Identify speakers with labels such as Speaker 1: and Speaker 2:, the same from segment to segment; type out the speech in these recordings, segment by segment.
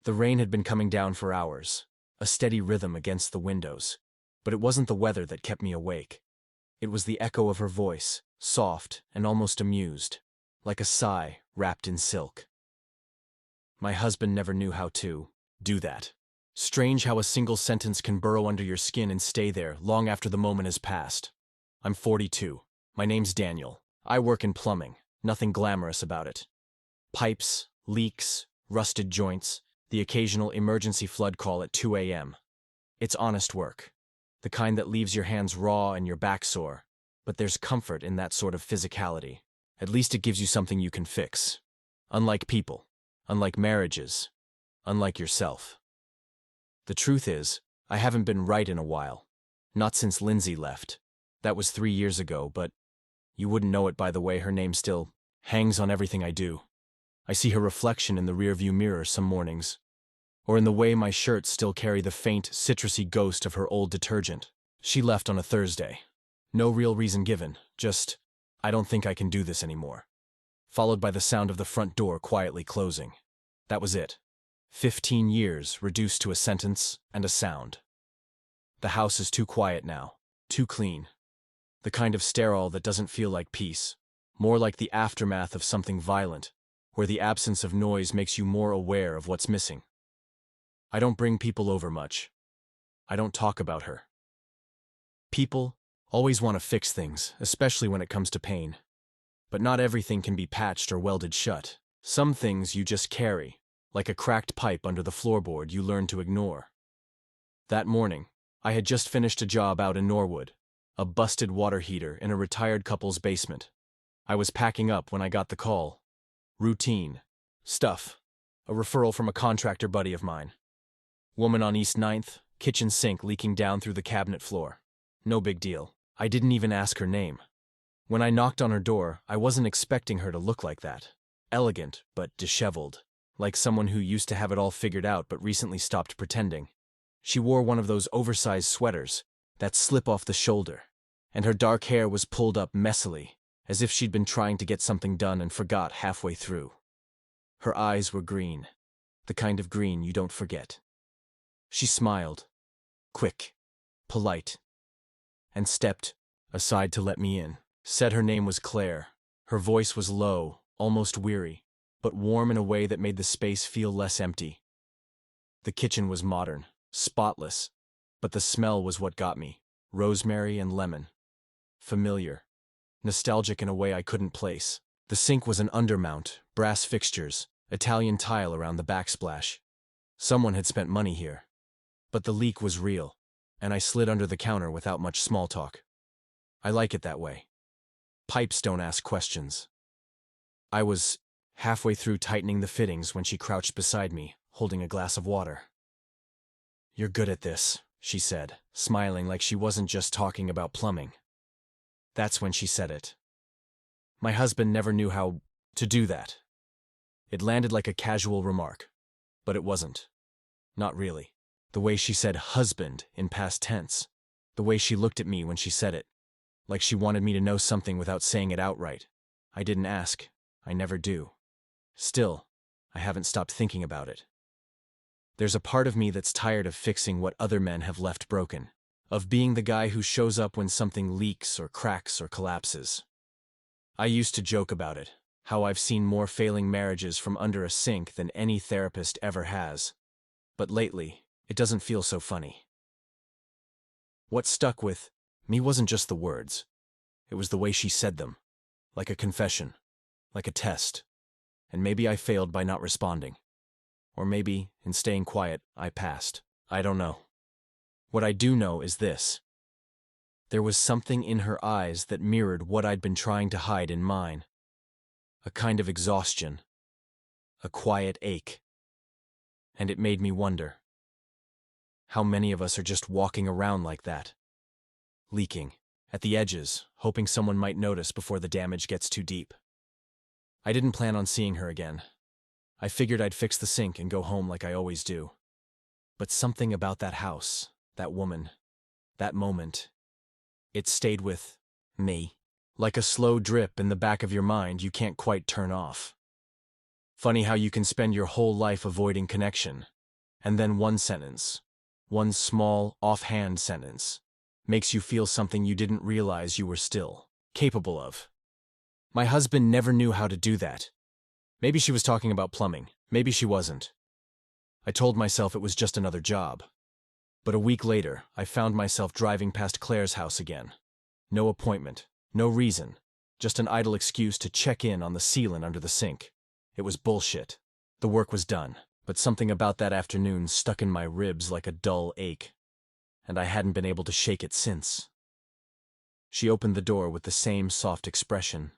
Speaker 1: The rain had been coming down for hours, a steady rhythm against the windows. But it wasn't the weather that kept me awake. It was the echo of her voice, soft and almost amused, like a sigh wrapped in silk. My husband never knew how to do that. Strange how a single sentence can burrow under your skin and stay there long after the moment has passed. I'm 42. My name's Daniel. I work in plumbing. Nothing glamorous about it. Pipes, leaks, rusted joints, the occasional emergency flood call at 2 a.m. It's honest work. The kind that leaves your hands raw and your back sore. But there's comfort in that sort of physicality. At least it gives you something you can fix. Unlike people. Unlike marriages. Unlike yourself. The truth is, I haven't been right in a while. Not since Lindsay left. That was 3 years ago, but you wouldn't know it by the way her name still hangs on everything I do. I see her reflection in the rearview mirror some mornings. Or in the way my shirts still carry the faint, citrusy ghost of her old detergent. She left on a Thursday. No real reason given, just, I don't think I can do this anymore. Followed by the sound of the front door quietly closing. That was it. 15 years reduced to a sentence and a sound. The house is too quiet now, too clean. The kind of sterile that doesn't feel like peace, more like the aftermath of something violent, where the absence of noise makes you more aware of what's missing. I don't bring people over much. I don't talk about her. People always want to fix things, especially when it comes to pain. But not everything can be patched or welded shut. Some things you just carry, like a cracked pipe under the floorboard you learn to ignore. That morning, I had just finished a job out in Norwood, a busted water heater in a retired couple's basement. I was packing up when I got the call. Routine. Stuff. A referral from a contractor buddy of mine. Woman on East 9th, kitchen sink leaking down through the cabinet floor. No big deal. I didn't even ask her name. When I knocked on her door, I wasn't expecting her to look like that. Elegant, but disheveled. Like someone who used to have it all figured out but recently stopped pretending. She wore one of those oversized sweaters that slip off the shoulder, and her dark hair was pulled up messily, as if she'd been trying to get something done and forgot halfway through. Her eyes were green, the kind of green you don't forget. She smiled, quick, polite, and stepped aside to let me in. Said her name was Claire. Her voice was low, almost weary, but warm in a way that made the space feel less empty. The kitchen was modern, spotless, but the smell was what got me. Rosemary and lemon. Familiar. Nostalgic in a way I couldn't place. The sink was an undermount, brass fixtures, Italian tile around the backsplash. Someone had spent money here. But the leak was real, and I slid under the counter without much small talk. I like it that way. Pipes don't ask questions. I was halfway through tightening the fittings when she crouched beside me, holding a glass of water. "You're good at this," she said, smiling like she wasn't just talking about plumbing. That's when she said it. My husband never knew how to do that. It landed like a casual remark, but it wasn't. Not really. The way she said husband in past tense. The way she looked at me when she said it. Like she wanted me to know something without saying it outright. I didn't ask. I never do. Still, I haven't stopped thinking about it. There's a part of me that's tired of fixing what other men have left broken. Of being the guy who shows up when something leaks or cracks or collapses. I used to joke about it, how I've seen more failing marriages from under a sink than any therapist ever has. But lately, it doesn't feel so funny. What stuck with me wasn't just the words. It was the way she said them. Like a confession. Like a test. And maybe I failed by not responding. Or maybe, in staying quiet, I passed. I don't know. What I do know is this. There was something in her eyes that mirrored what I'd been trying to hide in mine. A kind of exhaustion. A quiet ache. And it made me wonder. How many of us are just walking around like that? Leaking. At the edges, hoping someone might notice before the damage gets too deep. I didn't plan on seeing her again. I figured I'd fix the sink and go home like I always do. But something about that house, that woman, that moment, it stayed with me. Like a slow drip in the back of your mind you can't quite turn off. Funny how you can spend your whole life avoiding connection. And then one sentence, one small, offhand sentence, makes you feel something you didn't realize you were still capable of. My husband never knew how to do that. Maybe she was talking about plumbing. Maybe she wasn't. I told myself it was just another job. But a week later, I found myself driving past Claire's house again. No appointment, no reason, just an idle excuse to check in on the sealant under the sink. It was bullshit. The work was done, but something about that afternoon stuck in my ribs like a dull ache, and I hadn't been able to shake it since. She opened the door with the same soft expression.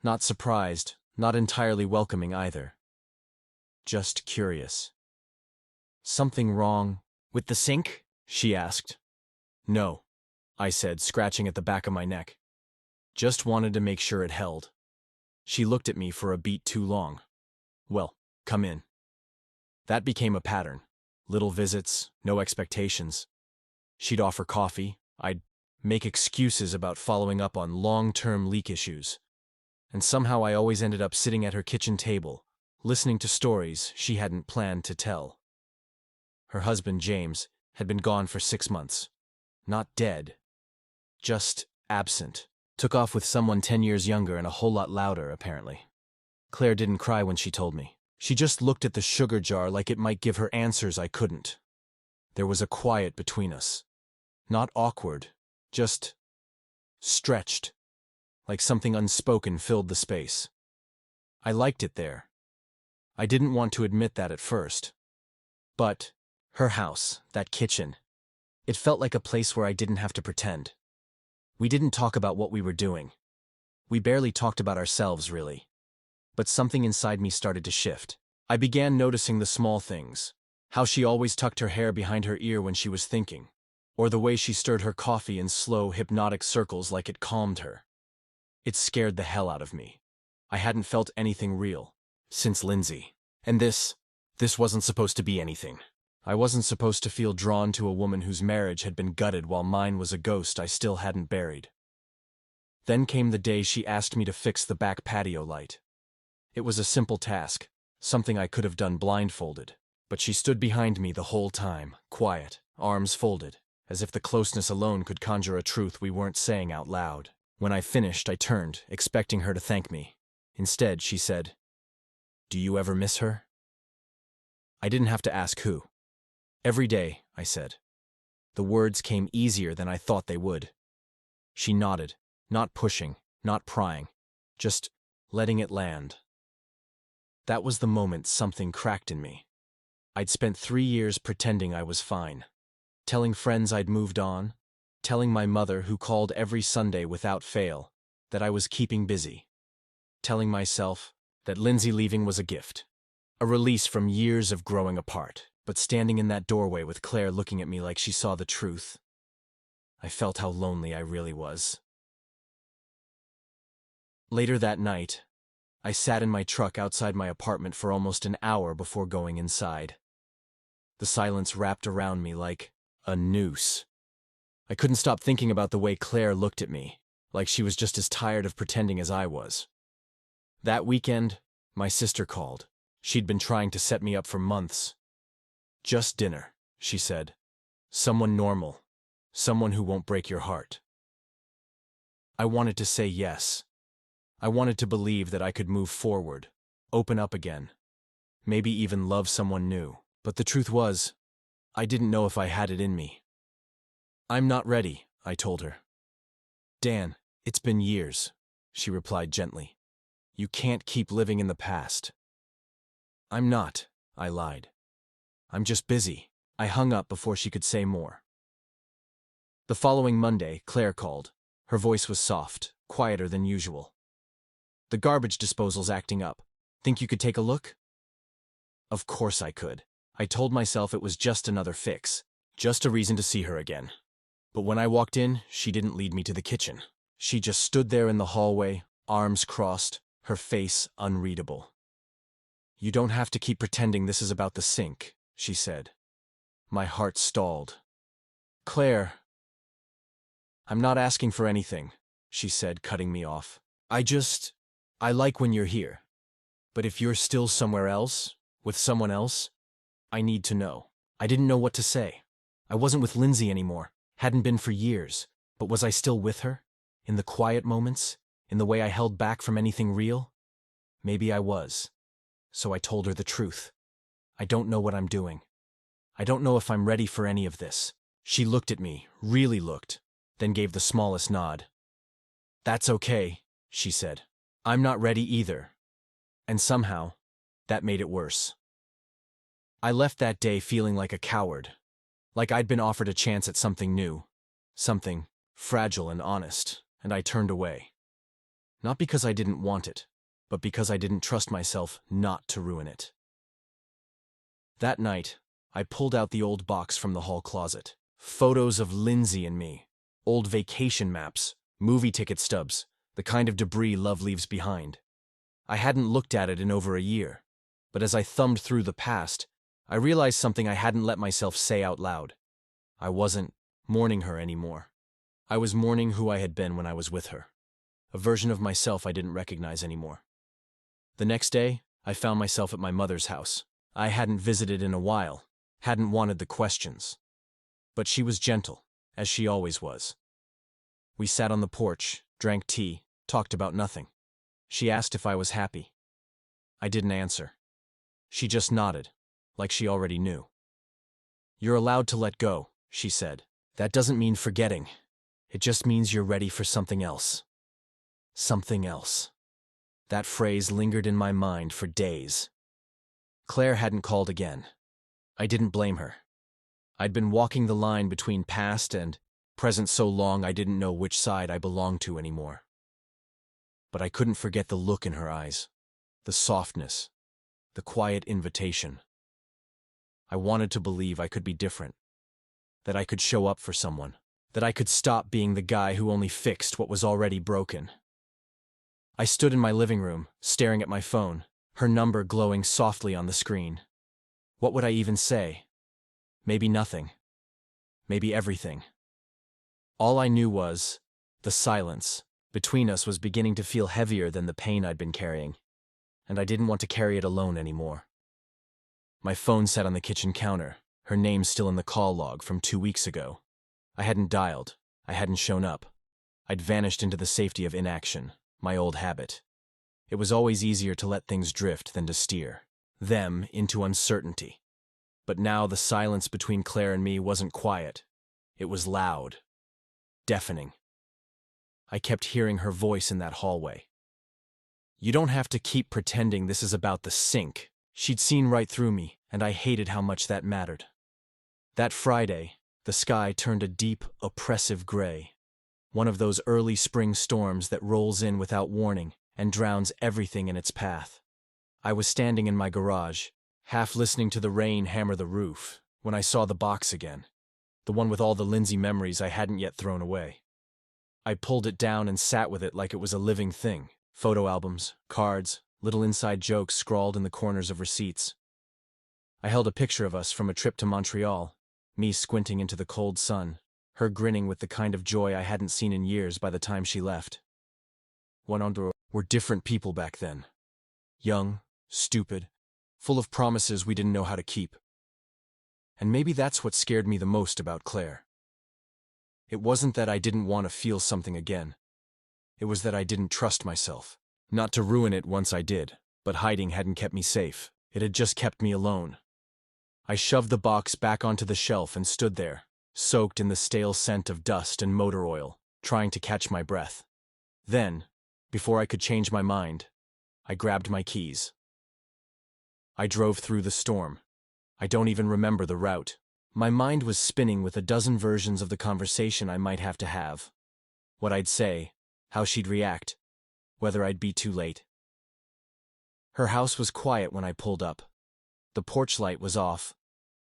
Speaker 1: Not surprised, not entirely welcoming either. Just curious. "Something wrong with the sink?" she asked. "No," I said, scratching at the back of my neck. "Just wanted to make sure it held." She looked at me for a beat too long. "Well, come in." That became a pattern. Little visits, no expectations. She'd offer coffee. I'd make excuses about following up on long-term leak issues. And somehow I always ended up sitting at her kitchen table, listening to stories she hadn't planned to tell. Her husband, James, had been gone for 6 months. Not dead. Just absent. Took off with someone 10 years younger and a whole lot louder, apparently. Claire didn't cry when she told me. She just looked at the sugar jar like it might give her answers I couldn't. There was a quiet between us. Not awkward, just stretched, like something unspoken filled the space. I liked it there. I didn't want to admit that at first. But her house, that kitchen, it felt like a place where I didn't have to pretend. We didn't talk about what we were doing. We barely talked about ourselves, really. But something inside me started to shift. I began noticing the small things. How she always tucked her hair behind her ear when she was thinking. Or the way she stirred her coffee in slow, hypnotic circles like it calmed her. It scared the hell out of me. I hadn't felt anything real since Lindsay. And this wasn't supposed to be anything. I wasn't supposed to feel drawn to a woman whose marriage had been gutted while mine was a ghost I still hadn't buried. Then came the day she asked me to fix the back patio light. It was a simple task, something I could have done blindfolded, but she stood behind me the whole time, quiet, arms folded, as if the closeness alone could conjure a truth we weren't saying out loud. When I finished, I turned, expecting her to thank me. Instead, she said, "Do you ever miss her?" I didn't have to ask who. "Every day," I said. The words came easier than I thought they would. She nodded, not pushing, not prying, just letting it land. That was the moment something cracked in me. I'd spent 3 years pretending I was fine, telling friends I'd moved on, telling my mother, who called every Sunday without fail, that I was keeping busy, telling myself that Lindsay leaving was a gift, a release from years of growing apart. But standing in that doorway with Claire looking at me like she saw the truth, I felt how lonely I really was. Later that night, I sat in my truck outside my apartment for almost an hour before going inside. The silence wrapped around me like a noose. I couldn't stop thinking about the way Claire looked at me, like she was just as tired of pretending as I was. That weekend, my sister called. She'd been trying to set me up for months. "Just dinner," she said. "Someone normal. Someone who won't break your heart." I wanted to say yes. I wanted to believe that I could move forward, open up again, maybe even love someone new. But the truth was, I didn't know if I had it in me. "I'm not ready," I told her. "Dan, it's been years," she replied gently. "You can't keep living in the past." "I'm not," I lied. "I'm just busy." I hung up before she could say more. The following Monday, Claire called. Her voice was soft, quieter than usual. "The garbage disposal's acting up. Think you could take a look?" Of course I could. I told myself it was just another fix, just a reason to see her again. But when I walked in, she didn't lead me to the kitchen. She just stood there in the hallway, arms crossed, her face unreadable. "You don't have to keep pretending this is about the sink," she said. My heart stalled. "Claire, I'm not asking for anything," she said, cutting me off. I like when you're here. But if you're still somewhere else, with someone else, I need to know. I didn't know what to say. I wasn't with Lindsay anymore, hadn't been for years, but was I still with her? In the quiet moments? In the way I held back from anything real? Maybe I was. So I told her the truth. I don't know what I'm doing. I don't know if I'm ready for any of this. She looked at me, really looked, then gave the smallest nod. That's okay, she said. I'm not ready either. And somehow, that made it worse. I left that day feeling like a coward, like I'd been offered a chance at something new, something fragile and honest, and I turned away. Not because I didn't want it, but because I didn't trust myself not to ruin it. That night, I pulled out the old box from the hall closet. Photos of Lindsay and me, old vacation maps, movie ticket stubs, the kind of debris love leaves behind. I hadn't looked at it in over a year, but as I thumbed through the past, I realized something I hadn't let myself say out loud. I wasn't mourning her anymore. I was mourning who I had been when I was with her, a version of myself I didn't recognize anymore. The next day, I found myself at my mother's house. I hadn't visited in a while, hadn't wanted the questions. But she was gentle, as she always was. We sat on the porch, drank tea, talked about nothing. She asked if I was happy. I didn't answer. She just nodded, like she already knew. You're allowed to let go, she said. That doesn't mean forgetting. It just means you're ready for something else. Something else. That phrase lingered in my mind for days. Claire hadn't called again. I didn't blame her. I'd been walking the line between past and present so long I didn't know which side I belonged to anymore. But I couldn't forget the look in her eyes, the softness, the quiet invitation. I wanted to believe I could be different, that I could show up for someone, that I could stop being the guy who only fixed what was already broken. I stood in my living room, staring at my phone, her number glowing softly on the screen. What would I even say? Maybe nothing. Maybe everything. All I knew was, the silence between us was beginning to feel heavier than the pain I'd been carrying, and I didn't want to carry it alone anymore. My phone sat on the kitchen counter, her name still in the call log from 2 weeks ago. I hadn't dialed, I hadn't shown up. I'd vanished into the safety of inaction, my old habit. It was always easier to let things drift than to steer them into uncertainty. But now the silence between Claire and me wasn't quiet. It was loud, deafening. I kept hearing her voice in that hallway. You don't have to keep pretending this is about the sink. She'd seen right through me, and I hated how much that mattered. That Friday, the sky turned a deep, oppressive gray. One of those early spring storms that rolls in without warning and drowns everything in its path. I was standing in my garage, half listening to the rain hammer the roof, when I saw the box again, the one with all the Lindsay memories I hadn't yet thrown away. I pulled it down and sat with it like it was a living thing. Photo albums, cards, little inside jokes scrawled in the corners of receipts. I held a picture of us from a trip to Montreal, me squinting into the cold sun, her grinning with the kind of joy I hadn't seen in years by the time she left. We're different people back then. Young, stupid, full of promises we didn't know how to keep. And maybe that's what scared me the most about Claire. It wasn't that I didn't want to feel something again. It was that I didn't trust myself. Not to ruin it once I did, but hiding hadn't kept me safe. It had just kept me alone. I shoved the box back onto the shelf and stood there, soaked in the stale scent of dust and motor oil, trying to catch my breath. Then, before I could change my mind, I grabbed my keys. I drove through the storm. I don't even remember the route. My mind was spinning with a dozen versions of the conversation I might have to have. What I'd say, how she'd react, whether I'd be too late. Her house was quiet when I pulled up. The porch light was off,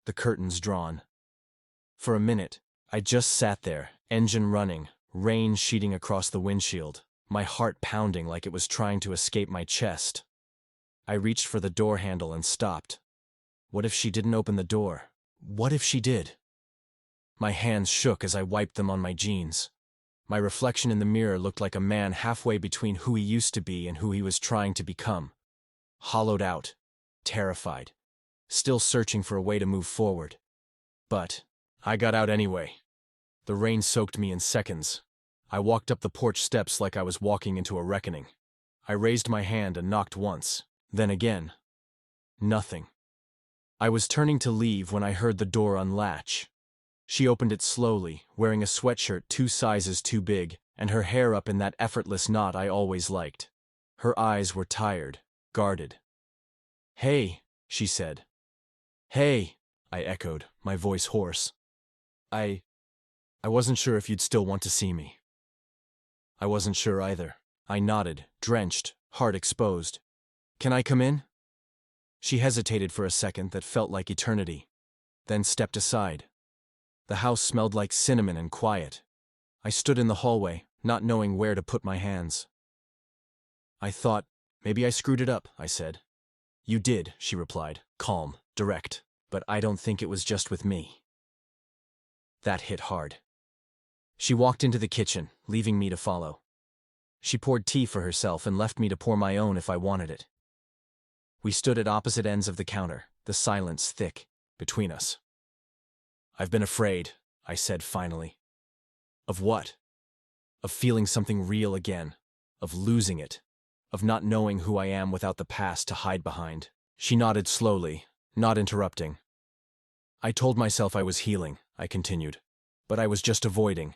Speaker 1: the curtains drawn. For a minute, I just sat there, engine running, rain sheeting across the windshield, my heart pounding like it was trying to escape my chest. I reached for the door handle and stopped. What if she didn't open the door? What if she did? My hands shook as I wiped them on my jeans. My reflection in the mirror looked like a man halfway between who he used to be and who he was trying to become. hollowed out, terrified, still searching for a way to move forward. But I got out anyway. The rain soaked me in seconds. I walked up the porch steps like I was walking into a reckoning. I raised my hand and knocked once, then again. Nothing. I was turning to leave when I heard the door unlatch. She opened it slowly, wearing a sweatshirt 2 sizes too big, and her hair up in that effortless knot I always liked. Her eyes were tired, guarded. "Hey," she said. "Hey," I echoed, my voice hoarse. I wasn't sure if you'd still want to see me." I wasn't sure either. I nodded, drenched, heart exposed. "Can I come in?" She hesitated for a second that felt like eternity, then stepped aside. The house smelled like cinnamon and quiet. I stood in the hallway, not knowing where to put my hands. "I thought, maybe I screwed it up," I said. "You did," she replied, calm, direct, "but I don't think it was just with me." That hit hard. She walked into the kitchen, leaving me to follow. She poured tea for herself and left me to pour my own if I wanted it. We stood at opposite ends of the counter, the silence thick between us. "I've been afraid," I said finally. "Of what?" "Of feeling something real again, of losing it, of not knowing who I am without the past to hide behind." She nodded slowly, not interrupting. "I told myself I was healing," I continued, "but I was just avoiding.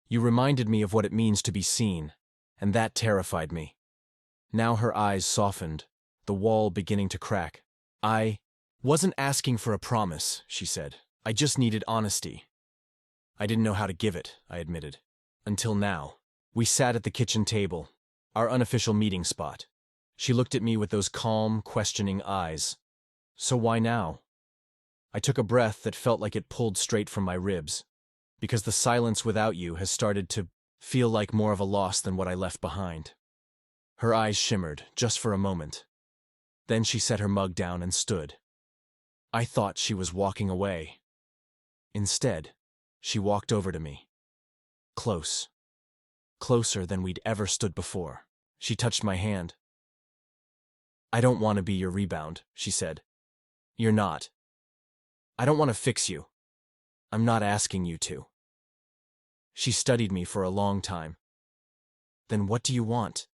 Speaker 1: You reminded me of what it means to be seen, and that terrified me." Now her eyes softened, the wall beginning to crack. "I wasn't asking for a promise," she said. "I just needed honesty." I didn't know how to give it, I admitted. Until now. We sat at the kitchen table, our unofficial meeting spot. She looked at me with those calm, questioning eyes. "So why now?" I took a breath that felt like it pulled straight from my ribs. "Because the silence without you has started to feel like more of a loss than what I left behind." Her eyes shimmered, just for a moment. Then she set her mug down and stood. I thought she was walking away. Instead, she walked over to me. Close. Closer than we'd ever stood before. She touched my hand. "I don't want to be your rebound," she said. "You're not. I don't want to fix you. I'm not asking you to." She studied me for a long time. "Then what do you want?"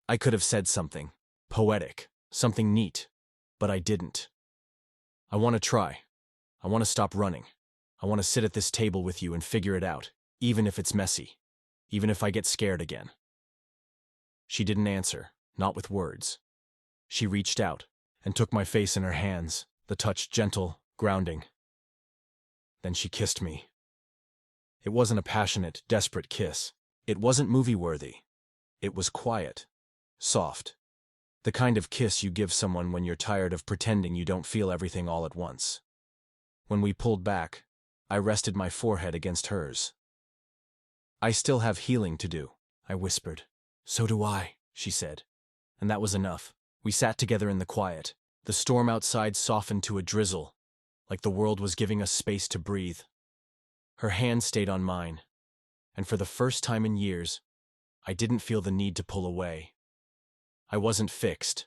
Speaker 1: I could have said something poetic, something neat, but I didn't. "I want to try. I want to stop running. I want to sit at this table with you and figure it out, even if it's messy, even if I get scared again." She didn't answer, not with words. She reached out and took my face in her hands, the touch gentle, grounding. Then she kissed me. It wasn't a passionate, desperate kiss. It wasn't movie-worthy. It was quiet, soft. The kind of kiss you give someone when you're tired of pretending you don't feel everything all at once. When we pulled back, I rested my forehead against hers. "I still have healing to do," I whispered. "So do I," she said. And that was enough. We sat together in the quiet. The storm outside softened to a drizzle, like the world was giving us space to breathe. Her hand stayed on mine, and for the first time in years, I didn't feel the need to pull away. I wasn't fixed.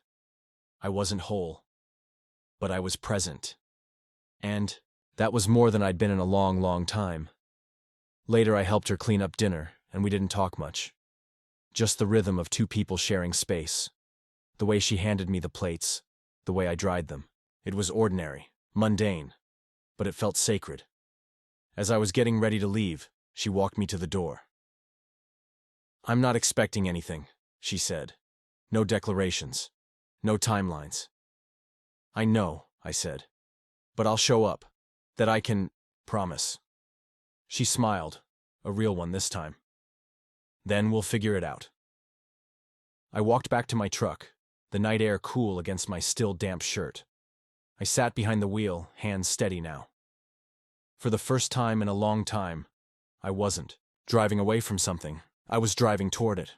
Speaker 1: I wasn't whole. But I was present. And that was more than I'd been in a long, long time. Later I helped her clean up dinner, and we didn't talk much. Just the rhythm of 2 people sharing space. The way she handed me the plates, the way I dried them. It was ordinary, mundane, but it felt sacred. As I was getting ready to leave, she walked me to the door. "I'm not expecting anything," she said. "No declarations. No timelines." "I know," I said. "But I'll show up. That I can promise." She smiled, a real one this time. "Then we'll figure it out." I walked back to my truck, the night air cool against my still damp shirt. I sat behind the wheel, hands steady now. For the first time in a long time, I wasn't driving away from something. I was driving toward it.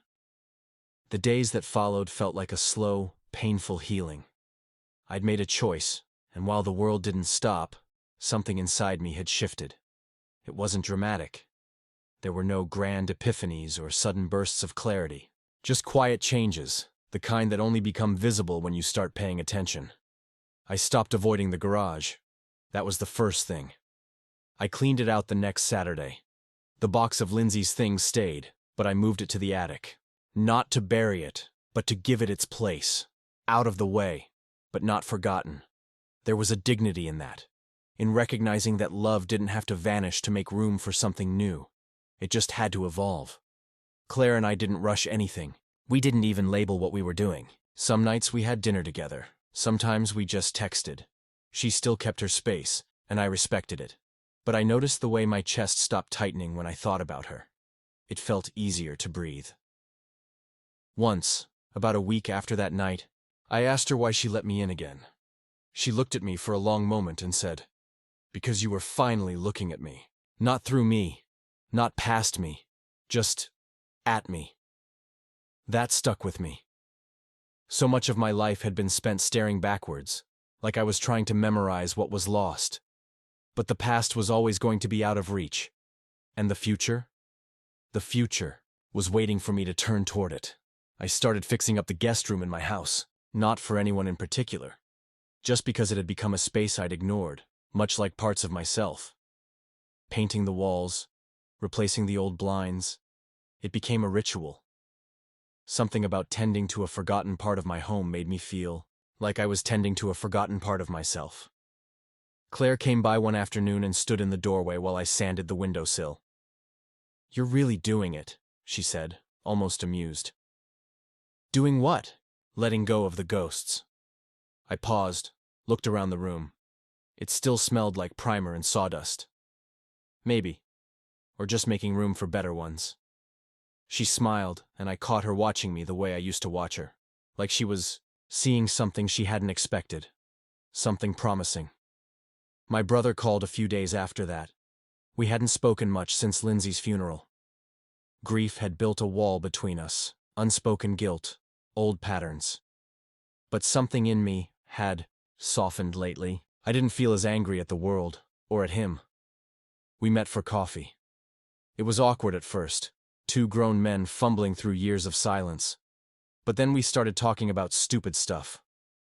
Speaker 1: The days that followed felt like a slow, painful healing. I'd made a choice, and while the world didn't stop, something inside me had shifted. It wasn't dramatic. There were no grand epiphanies or sudden bursts of clarity. Just quiet changes, the kind that only become visible when you start paying attention. I stopped avoiding the garage. That was the first thing. I cleaned it out the next Saturday. The box of Lindsay's things stayed, but I moved it to the attic. Not to bury it, but to give it its place. Out of the way, but not forgotten. There was a dignity in that, in recognizing that love didn't have to vanish to make room for something new. It just had to evolve. Claire and I didn't rush anything. We didn't even label what we were doing. Some nights we had dinner together. Sometimes we just texted. She still kept her space, and I respected it. But I noticed the way my chest stopped tightening when I thought about her. It felt easier to breathe. Once, about a week after that night, I asked her why she let me in again. She looked at me for a long moment and said, "Because you were finally looking at me. Not through me, not past me, just at me." That stuck with me. So much of my life had been spent staring backwards, like I was trying to memorize what was lost. But the past was always going to be out of reach. And the future? The future was waiting for me to turn toward it. I started fixing up the guest room in my house, not for anyone in particular, just because it had become a space I'd ignored, much like parts of myself. Painting the walls, replacing the old blinds, it became a ritual. Something about tending to a forgotten part of my home made me feel like I was tending to a forgotten part of myself. Claire came by one afternoon and stood in the doorway while I sanded the windowsill. "You're really doing it," she said, almost amused. "Doing what?" "Letting go of the ghosts." I paused, looked around the room. It still smelled like primer and sawdust. Maybe. Or just making room for better ones. She smiled, and I caught her watching me the way I used to watch her. Like she was seeing something she hadn't expected. Something promising. My brother called a few days after that. We hadn't spoken much since Lindsay's funeral. Grief had built a wall between us, unspoken guilt, old patterns. But something in me had softened lately. I didn't feel as angry at the world, or at him. We met for coffee. It was awkward at first, two grown men fumbling through years of silence. But then we started talking about stupid stuff.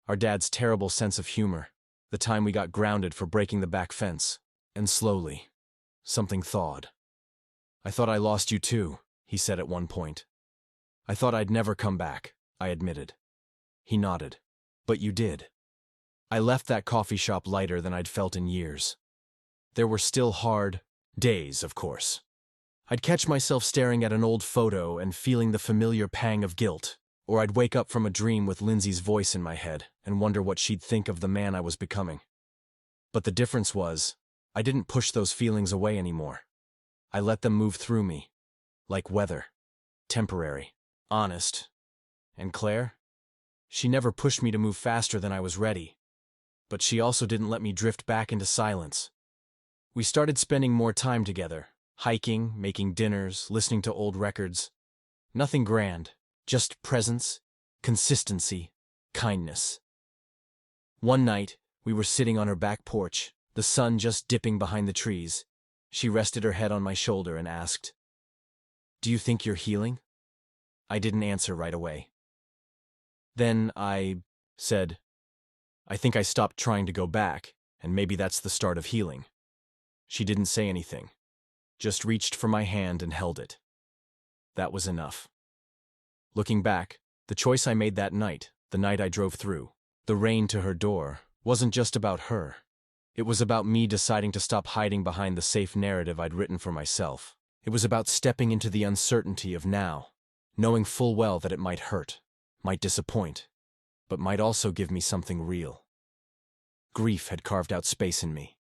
Speaker 1: Our dad's terrible sense of humor, the time we got grounded for breaking the back fence, and slowly, something thawed. "I thought I lost you too," he said at one point. "I thought I'd never come back," I admitted. He nodded. "But you did." I left that coffee shop lighter than I'd felt in years. There were still hard days, of course. I'd catch myself staring at an old photo and feeling the familiar pang of guilt, or I'd wake up from a dream with Lindsay's voice in my head and wonder what she'd think of the man I was becoming. But the difference was, I didn't push those feelings away anymore. I let them move through me, like weather, temporary, honest. And Claire? She never pushed me to move faster than I was ready, but she also didn't let me drift back into silence. We started spending more time together, hiking, making dinners, listening to old records. Nothing grand, just presence, consistency, kindness. One night, we were sitting on her back porch, the sun just dipping behind the trees. She rested her head on my shoulder and asked, "Do you think you're healing?" I didn't answer right away. Then I said, "I think I stopped trying to go back, and maybe that's the start of healing." She didn't say anything, just reached for my hand and held it. That was enough. Looking back, the choice I made that night, the night I drove through, the rain to her door, wasn't just about her. It was about me deciding to stop hiding behind the safe narrative I'd written for myself. It was about stepping into the uncertainty of now, knowing full well that it might hurt, might disappoint, but might also give me something real. Grief had carved out space in me.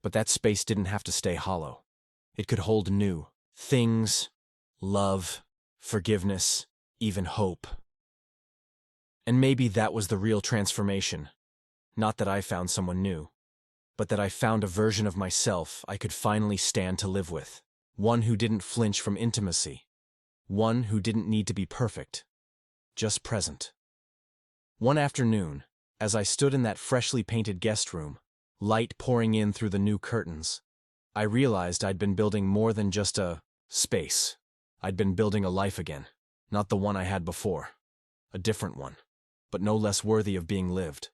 Speaker 1: But that space didn't have to stay hollow. It could hold new things, love, forgiveness, even hope. And maybe that was the real transformation. Not that I found someone new, but that I found a version of myself I could finally stand to live with. One who didn't flinch from intimacy. One who didn't need to be perfect, just present. One afternoon, as I stood in that freshly painted guest room, light pouring in through the new curtains, I realized I'd been building more than just a space. I'd been building a life again, not the one I had before. a different one, but no less worthy of being lived.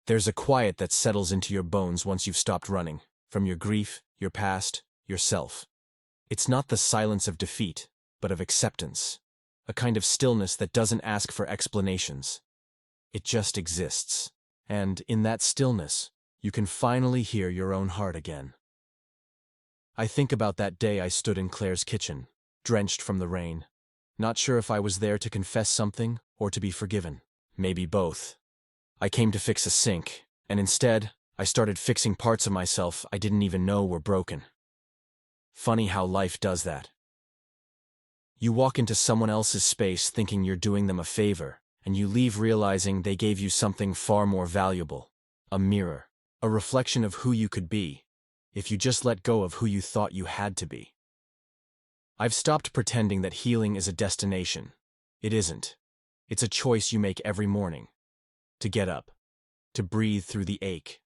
Speaker 1: There's a quiet that settles into your bones once you've stopped running, from your grief, your past, yourself. It's not the silence of defeat, but of acceptance, a kind of stillness that doesn't ask for explanations. It just exists, and in that stillness, you can finally hear your own heart again. I think about that day I stood in Claire's kitchen, drenched from the rain, not sure if I was there to confess something or to be forgiven. Maybe both. I came to fix a sink, and instead, I started fixing parts of myself I didn't even know were broken. Funny how life does that. You walk into someone else's space thinking you're doing them a favor, and you leave realizing they gave you something far more valuable. A mirror. A reflection of who you could be, if you just let go of who you thought you had to be. I've stopped pretending that healing is a destination. It isn't. It's a choice you make every morning. To get up. To breathe through the ache.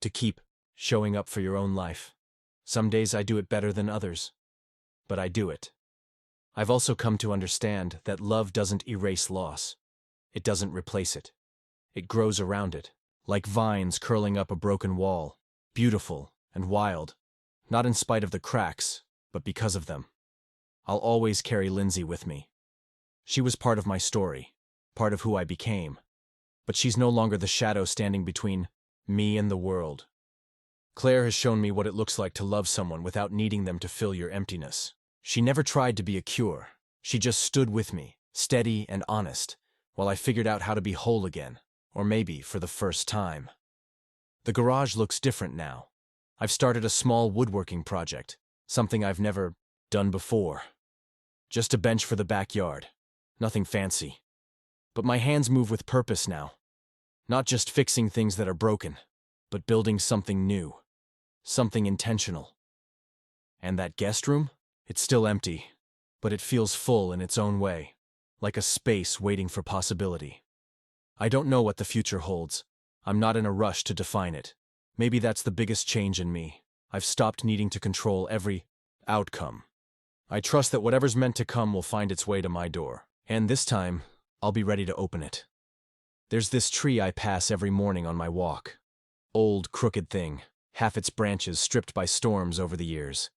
Speaker 1: To keep showing up for your own life. Some days I do it better than others. But I do it. I've also come to understand that love doesn't erase loss. It doesn't replace it. It grows around it, like vines curling up a broken wall, beautiful and wild, not in spite of the cracks, but because of them. I'll always carry Lindsay with me. She was part of my story, part of who I became, but she's no longer the shadow standing between me and the world. Claire has shown me what it looks like to love someone without needing them to fill your emptiness. She never tried to be a cure. She just stood with me, steady and honest, while I figured out how to be whole again, or maybe for the first time. The garage looks different now. I've started a small woodworking project, something I've never done before. Just a bench for the backyard. Nothing fancy. But my hands move with purpose now. Not just fixing things that are broken, but building something new. Something intentional. And that guest room? It's still empty, but it feels full in its own way, like a space waiting for possibility. I don't know what the future holds. I'm not in a rush to define it. Maybe that's the biggest change in me. I've stopped needing to control every outcome. I trust that whatever's meant to come will find its way to my door, and this time, I'll be ready to open it. There's this tree I pass every morning on my walk. Old, crooked thing, half its branches stripped by storms over the years.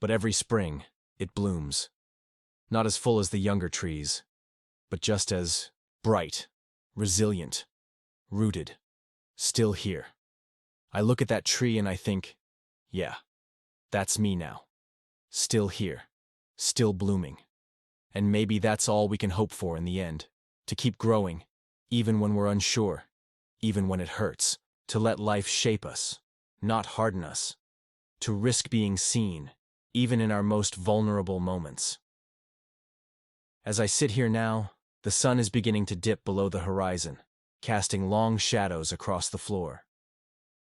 Speaker 1: But every spring, it blooms. Not as full as the younger trees, but just as bright, resilient, rooted, still here. I look at that tree and I think, yeah, that's me now. Still here, still blooming. And maybe that's all we can hope for in the end, to keep growing, even when we're unsure, even when it hurts, to let life shape us, not harden us, to risk being seen, even in our most vulnerable moments. As I sit here now, the sun is beginning to dip below the horizon, casting long shadows across the floor.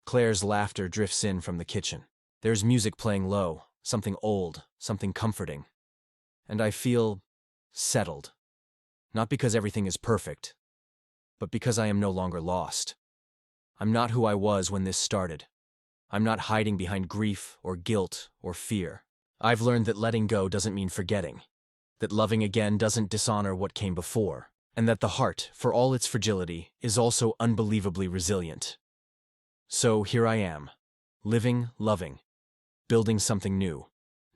Speaker 1: Claire's laughter drifts in from the kitchen. There's music playing low, something old, something comforting. And I feel settled. Not because everything is perfect, but because I am no longer lost. I'm not who I was when this started. I'm not hiding behind grief or guilt or fear. I've learned that letting go doesn't mean forgetting, that loving again doesn't dishonor what came before, and that the heart, for all its fragility, is also unbelievably resilient. So here I am, living, loving, building something new,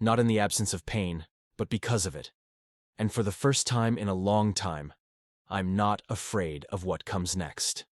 Speaker 1: not in the absence of pain, but because of it. And for the first time in a long time, I'm not afraid of what comes next.